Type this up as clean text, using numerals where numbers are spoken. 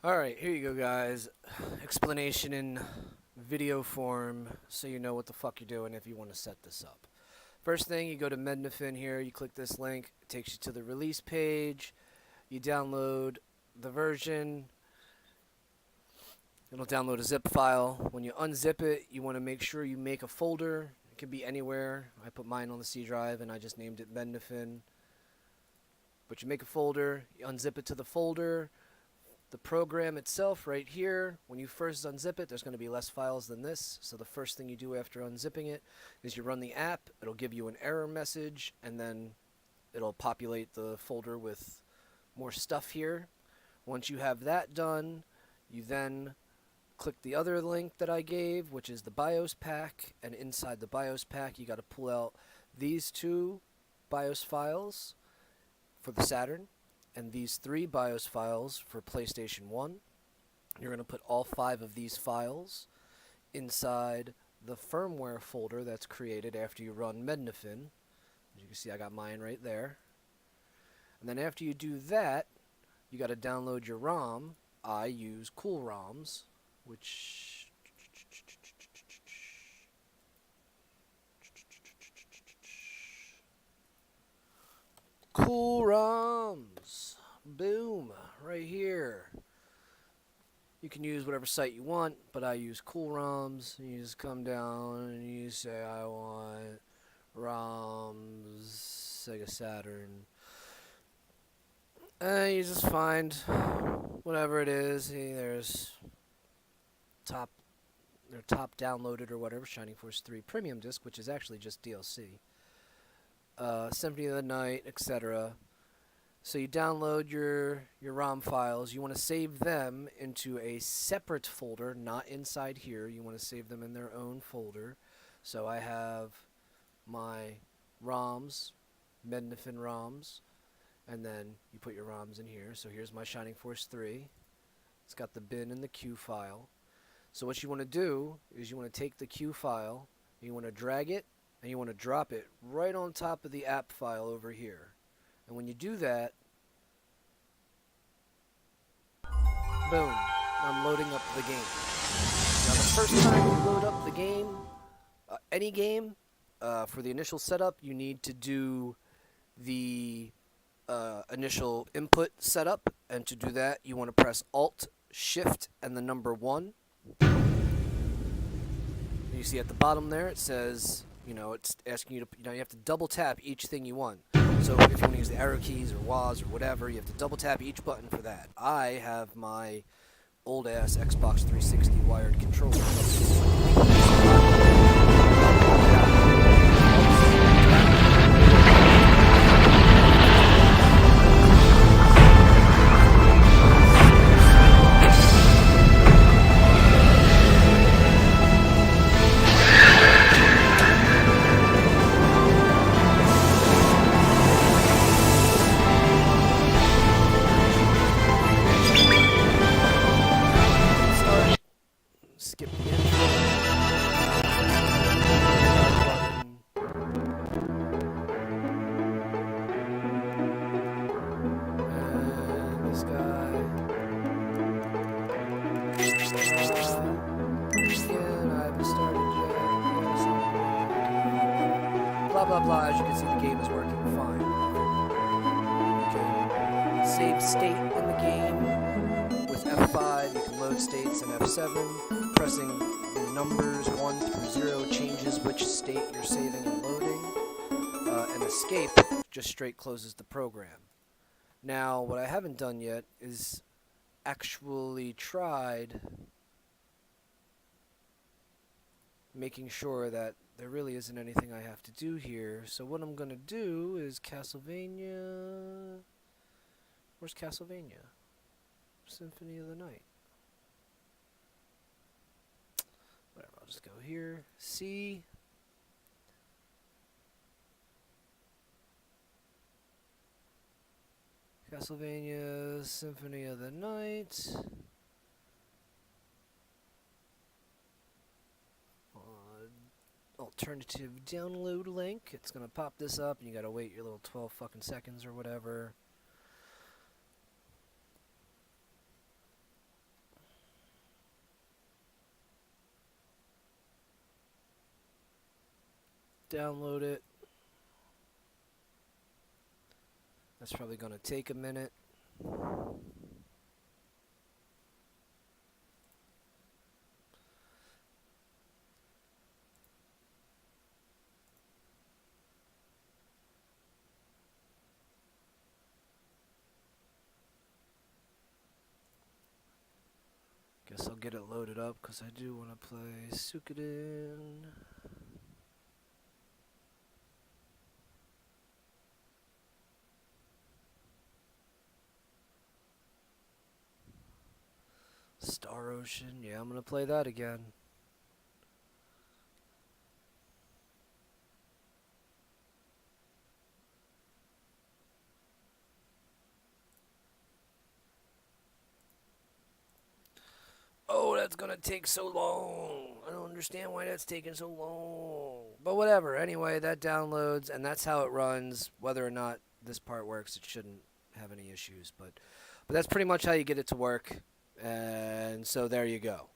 Alright, here you go, guys. Explanation in video form so you know what the fuck you're doing if you want to set this up. First thing, you go to Mednafen here, you click this link, it takes you to the release page, you download the version, it'll download a zip file. When you unzip it, you want to make sure you make a folder. It can be anywhere. I put mine on the C drive and I just named it Mednafen. But you make a folder, you unzip it to the folder. The program itself right here, when you first unzip it, there's going to be less files than this. So the first thing you do after unzipping it is you run the app. It'll give you an error message, and then it'll populate the folder with more stuff here. Once you have that done, you then click the other link that I gave, which is the BIOS pack. And inside the BIOS pack, you got to pull out these two BIOS files for the Saturn and these 3 BIOS files for PlayStation 1. You're going to put all 5 of these files inside the firmware folder that's created after you run Mednafen. As you can see, I got mine right there. And then after you do that, you got to download your ROM. I use Cool ROMs, which Cool ROMs. Boom. Right here. You can use whatever site you want, but I use Cool ROMs. You just come down and you say, I want ROMs, Sega Saturn. And you just find whatever it is. There's their top downloaded or whatever, Shining Force 3 Premium Disc, which is actually just DLC. Symphony of the Night, etc. So you download your ROM files. You want to save them into a separate folder, not inside here. You want to save them in their own folder. So I have my ROMs, Mednafen ROMs, and then you put your ROMs in here. So here's my Shining Force 3. It's got the bin and the Q file. So what you want to do is you want to take the Q file, you want to drag it, and you want to drop it right on top of the app file over here. And when you do that, boom, I'm loading up the game. Now the first time you load up the game, any game, for the initial setup, you need to do the initial input setup. And to do that, you want to press Alt, Shift, and the number 1. You see at the bottom there, it says, it's asking you to, you have to double tap each thing you want. So if you want to use the arrow keys or WAS or whatever, you have to double tap each button for that. I have my old ass Xbox 360 wired controller. Skip the intro. And this guy. Again, I haven't started yet. Blah blah blah. As you can see, the game is working fine. You can save state in the game with F5. You can load states in F7. Pressing the numbers 1 through 0 changes which state you're saving and loading. And escape just straight closes the program. Now, what I haven't done yet is actually tried making sure that there really isn't anything I have to do here. So what I'm going to do is Castlevania... Where's Castlevania? Symphony of the Night. Whatever, I'll just go here. C. Castlevania Symphony of the Night. Alternative download link. It's gonna pop this up, and you gotta wait your little 12 fucking seconds or whatever. download it. That's probably going to take a minute. Guess I'll get it loaded up because I do want to play Suikoden. Star Ocean, yeah, I'm going to play that again. Oh, that's going to take so long. I don't understand why that's taking so long. But whatever, anyway, that downloads, and that's how it runs. Whether or not this part works, it shouldn't have any issues. But that's pretty much how you get it to work. And so there you go.